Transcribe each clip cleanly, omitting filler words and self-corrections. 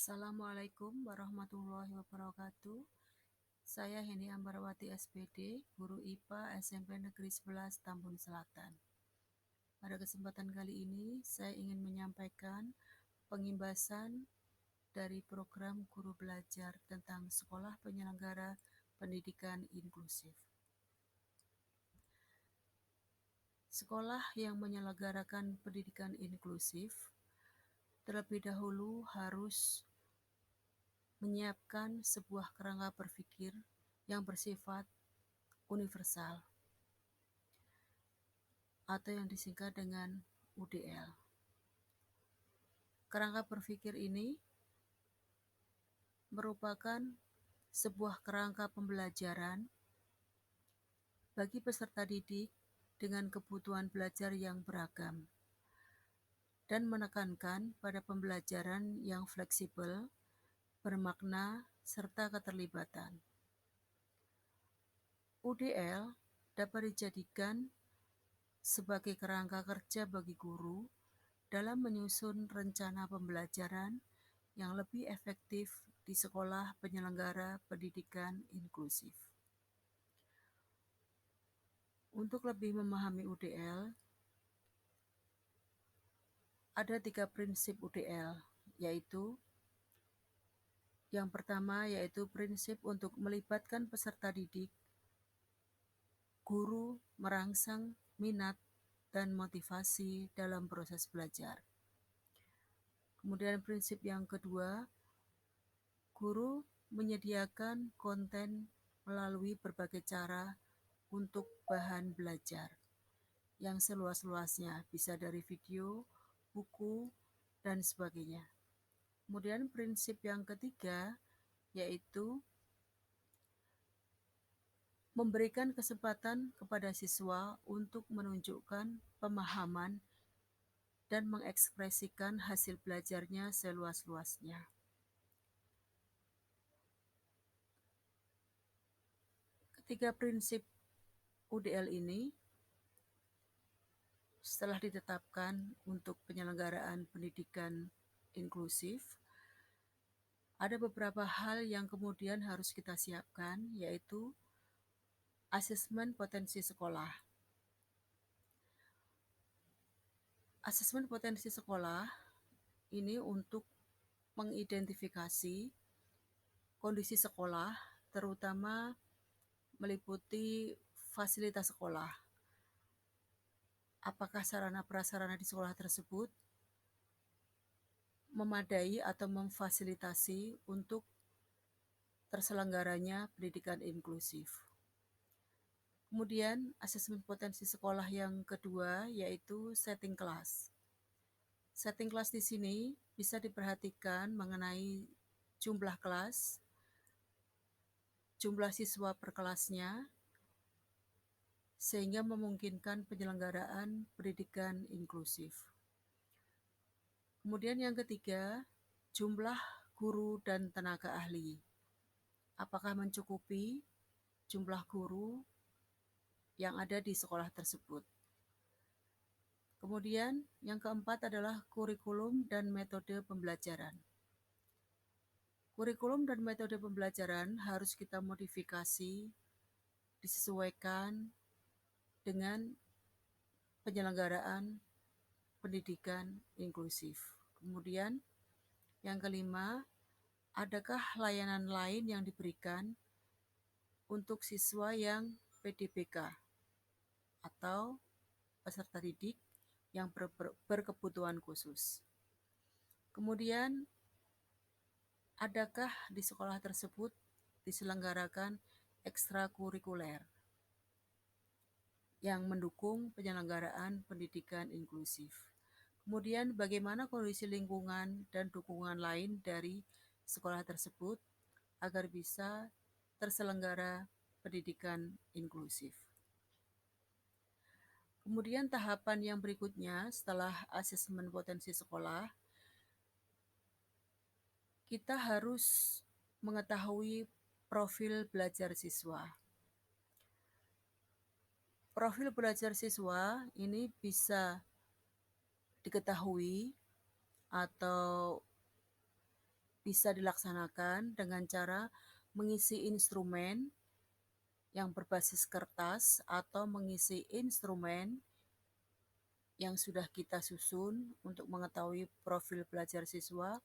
Assalamualaikum warahmatullahi wabarakatuh. Saya Heni Ambarawati SPD, Guru IPA SMP Negeri 11 Tambun Selatan. Pada kesempatan kali ini, saya ingin menyampaikan pengimbasan dari program Guru Belajar tentang Sekolah Penyelenggara Pendidikan Inklusif. Sekolah yang menyelenggarakan pendidikan inklusif terlebih dahulu harus menyiapkan sebuah kerangka berpikir yang bersifat universal atau yang disingkat dengan UDL. Kerangka berpikir ini merupakan sebuah kerangka pembelajaran bagi peserta didik dengan kebutuhan belajar yang beragam dan menekankan pada pembelajaran yang fleksibel, bermakna, serta keterlibatan. UDL dapat dijadikan sebagai kerangka kerja bagi guru dalam menyusun rencana pembelajaran yang lebih efektif di sekolah penyelenggara pendidikan inklusif. Untuk lebih memahami UDL, ada 3 prinsip UDL, yaitu yang pertama yaitu prinsip untuk melibatkan peserta didik, guru merangsang minat dan motivasi dalam proses belajar. Kemudian prinsip yang kedua, guru menyediakan konten melalui berbagai cara untuk bahan belajar yang seluas-luasnya, bisa dari video, buku, dan sebagainya. Kemudian prinsip yang ketiga yaitu memberikan kesempatan kepada siswa untuk menunjukkan pemahaman dan mengekspresikan hasil belajarnya seluas-luasnya. Ketiga prinsip UDL ini setelah ditetapkan untuk penyelenggaraan pendidikan inklusif, ada beberapa hal yang kemudian harus kita siapkan, yaitu asesmen potensi sekolah. Asesmen potensi sekolah ini untuk mengidentifikasi kondisi sekolah, terutama meliputi fasilitas sekolah. Apakah sarana prasarana di sekolah tersebut memadai atau memfasilitasi untuk terselenggaranya pendidikan inklusif. Kemudian asesmen potensi sekolah yang kedua yaitu setting kelas. Setting kelas di sini bisa diperhatikan mengenai jumlah kelas, jumlah siswa per kelasnya, sehingga memungkinkan penyelenggaraan pendidikan inklusif. Kemudian yang ketiga, jumlah guru dan tenaga ahli. Apakah mencukupi jumlah guru yang ada di sekolah tersebut? Kemudian yang keempat adalah kurikulum dan metode pembelajaran. Kurikulum dan metode pembelajaran harus kita modifikasi, disesuaikan dengan penyelenggaraan pendidikan inklusif. Kemudian yang kelima, adakah layanan lain yang diberikan untuk siswa yang PDBK atau peserta didik yang berkebutuhan khusus. Kemudian, adakah di sekolah tersebut diselenggarakan ekstrakurikuler yang mendukung penyelenggaraan pendidikan inklusif. Kemudian bagaimana kondisi lingkungan dan dukungan lain dari sekolah tersebut agar bisa terselenggara pendidikan inklusif. Kemudian tahapan yang berikutnya setelah asesmen potensi sekolah, kita harus mengetahui profil belajar siswa. Profil belajar siswa ini bisa diketahui atau bisa dilaksanakan dengan cara mengisi instrumen yang berbasis kertas atau mengisi instrumen yang sudah kita susun untuk mengetahui profil belajar siswa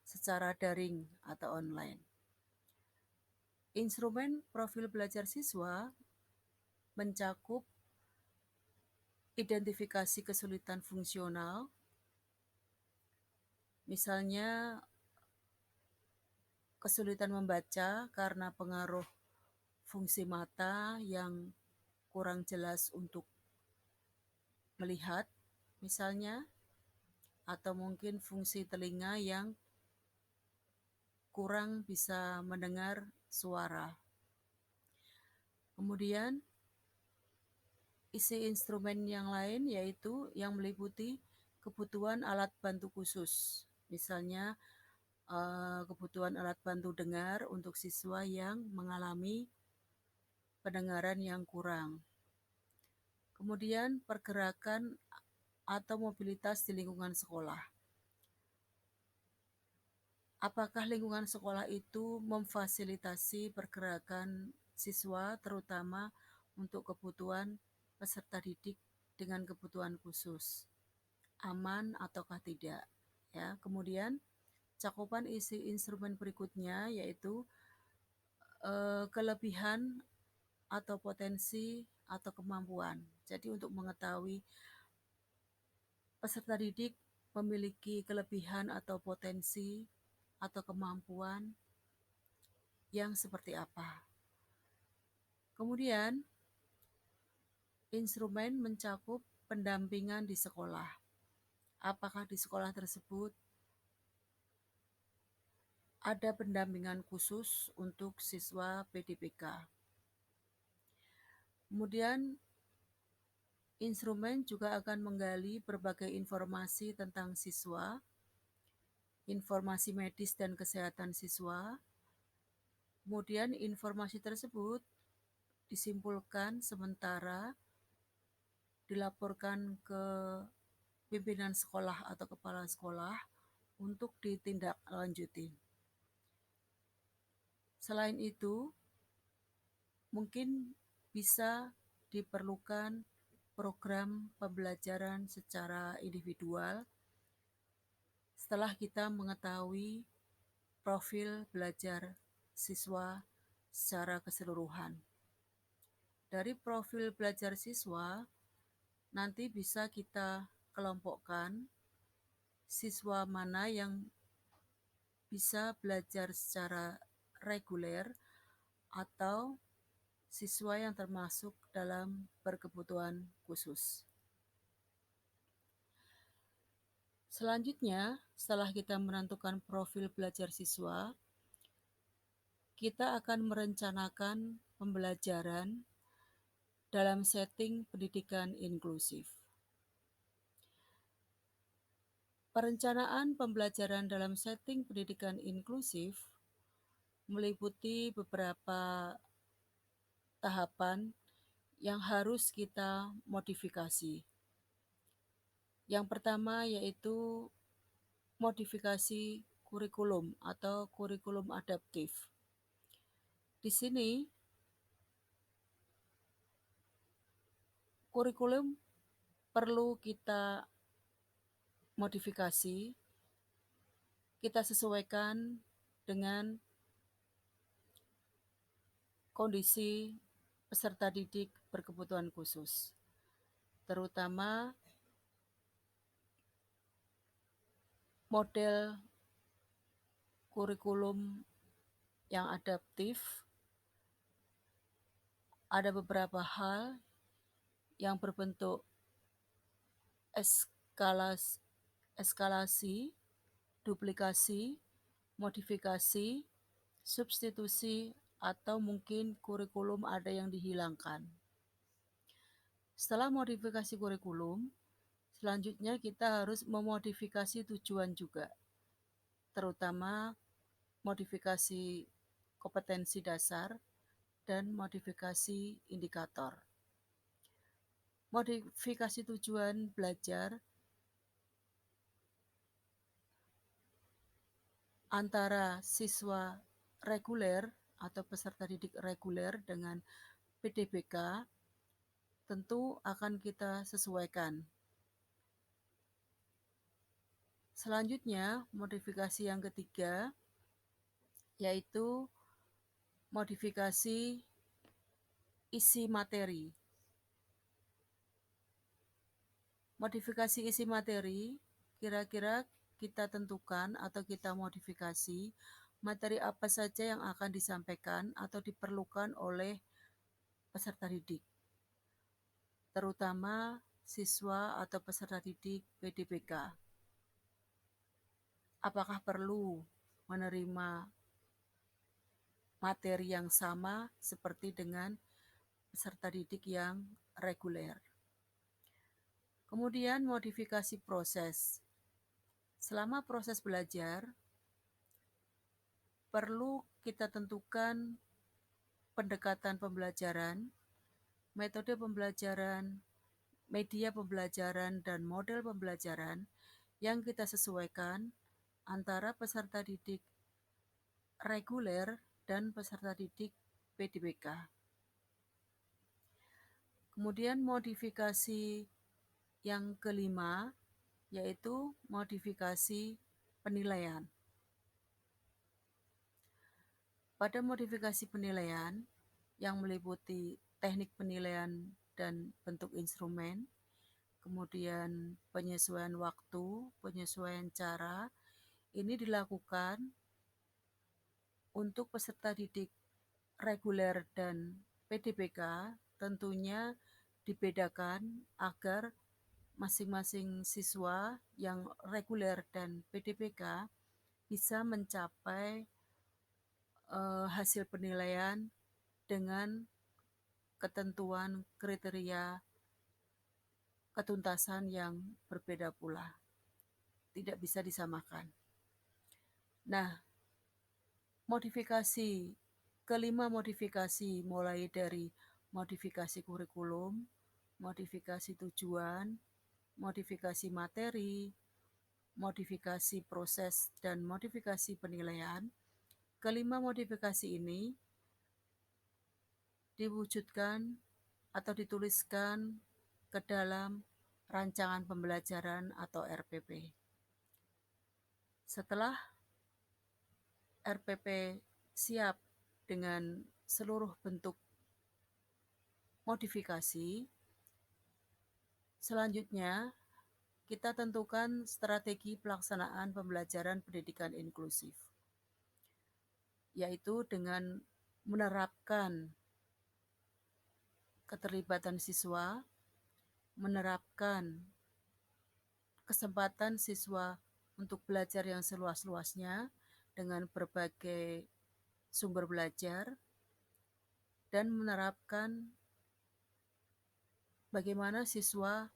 secara daring atau online. Instrumen profil belajar siswa mencakup identifikasi kesulitan fungsional, misalnya kesulitan membaca karena pengaruh fungsi mata yang kurang jelas untuk melihat, misalnya, atau mungkin fungsi telinga yang kurang bisa mendengar suara. Kemudian, isi instrumen yang lain yaitu yang meliputi kebutuhan alat bantu khusus, misalnya kebutuhan alat bantu dengar untuk siswa yang mengalami pendengaran yang kurang. Kemudian pergerakan atau mobilitas di lingkungan sekolah. Apakah lingkungan sekolah itu memfasilitasi pergerakan siswa terutama untuk kebutuhan peserta didik dengan kebutuhan khusus? Aman ataukah tidak? Ya, kemudian cakupan isi instrumen berikutnya yaitu kelebihan atau potensi atau kemampuan. Jadi untuk mengetahui peserta didik memiliki kelebihan atau potensi atau kemampuan yang seperti apa. Kemudian, instrumen mencakup pendampingan di sekolah. Apakah di sekolah tersebut ada pendampingan khusus untuk siswa PDPK? Kemudian, instrumen juga akan menggali berbagai informasi tentang siswa, informasi medis dan kesehatan siswa. Kemudian informasi tersebut disimpulkan sementara dilaporkan ke pimpinan sekolah atau kepala sekolah untuk ditindaklanjuti. Selain itu, mungkin bisa diperlukan program pembelajaran secara individual setelah kita mengetahui profil belajar siswa secara keseluruhan. Dari profil belajar siswa, nanti bisa kita kelompokkan siswa mana yang bisa belajar secara reguler atau siswa yang termasuk dalam berkebutuhan khusus. Selanjutnya, setelah kita menentukan profil belajar siswa, kita akan merencanakan pembelajaran dalam setting pendidikan inklusif. Perencanaan pembelajaran dalam setting pendidikan inklusif meliputi beberapa tahapan yang harus kita modifikasi. Yang pertama yaitu modifikasi kurikulum atau kurikulum adaptif. Di sini, kurikulum perlu kita modifikasi, kita sesuaikan dengan kondisi peserta didik berkebutuhan khusus, terutama model kurikulum yang adaptif. Ada beberapa hal yang berbentuk eskalasi, duplikasi, modifikasi, substitusi, atau mungkin kurikulum ada yang dihilangkan. Setelah modifikasi kurikulum, selanjutnya kita harus memodifikasi tujuan juga, terutama modifikasi kompetensi dasar dan modifikasi indikator. Modifikasi tujuan belajar antara siswa reguler atau peserta didik reguler dengan PDBK tentu akan kita sesuaikan. Selanjutnya, modifikasi yang ketiga yaitu modifikasi isi materi. Modifikasi isi materi kira-kira kita tentukan atau kita modifikasi materi apa saja yang akan disampaikan atau diperlukan oleh peserta didik, terutama siswa atau peserta didik PDBK. Apakah perlu menerima materi yang sama seperti dengan peserta didik yang reguler? Kemudian modifikasi proses. Selama proses belajar, perlu kita tentukan pendekatan pembelajaran, metode pembelajaran, media pembelajaran, dan model pembelajaran yang kita sesuaikan antara peserta didik reguler dan peserta didik PDBK. Kemudian modifikasi yang kelima yaitu modifikasi penilaian. Pada modifikasi penilaian yang meliputi teknik penilaian dan bentuk instrumen, kemudian penyesuaian waktu, penyesuaian cara, ini dilakukan untuk peserta didik reguler dan PDBK tentunya dibedakan agar masing-masing siswa yang reguler dan PDBK bisa mencapai hasil penilaian dengan ketentuan kriteria ketuntasan yang berbeda pula, tidak bisa disamakan. Nah, kelima modifikasi mulai dari modifikasi kurikulum, modifikasi tujuan, modifikasi materi, modifikasi proses, dan modifikasi penilaian. Kelima modifikasi ini diwujudkan atau dituliskan ke dalam rancangan pembelajaran atau RPP. Setelah RPP siap dengan seluruh bentuk modifikasi, selanjutnya kita tentukan strategi pelaksanaan pembelajaran pendidikan inklusif, yaitu dengan menerapkan keterlibatan siswa, menerapkan kesempatan siswa untuk belajar yang seluas-luasnya dengan berbagai sumber belajar, dan menerapkan bagaimana siswa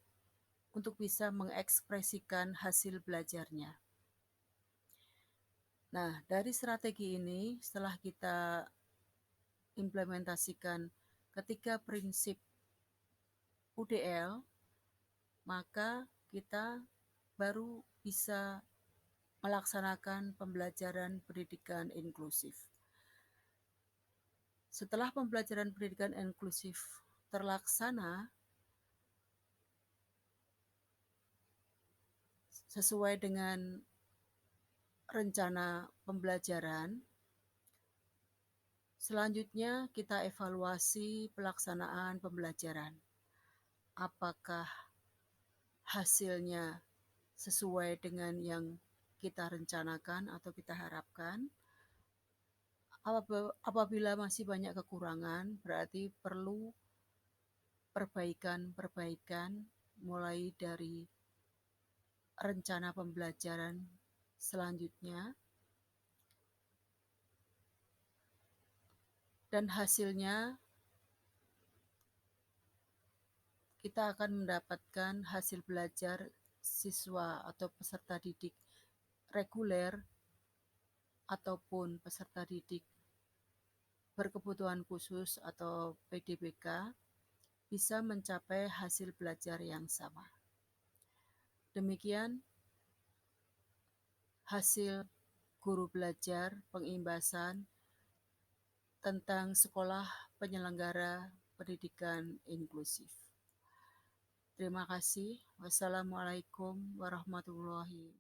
untuk bisa mengekspresikan hasil belajarnya. Nah, dari strategi ini setelah kita implementasikan ketiga prinsip UDL, maka kita baru bisa melaksanakan pembelajaran pendidikan inklusif. Setelah pembelajaran pendidikan inklusif terlaksana sesuai dengan rencana pembelajaran, selanjutnya kita evaluasi pelaksanaan pembelajaran. Apakah hasilnya sesuai dengan yang kita rencanakan atau kita harapkan? Apabila masih banyak kekurangan, berarti perlu perbaikan mulai dari rencana pembelajaran selanjutnya, dan hasilnya kita akan mendapatkan hasil belajar siswa atau peserta didik reguler ataupun peserta didik berkebutuhan khusus atau PDBK bisa mencapai hasil belajar yang sama. Demikian hasil guru belajar, pengimbasan tentang sekolah penyelenggara pendidikan inklusif. Terima kasih. Wassalamualaikum warahmatullahi wabarakatuh.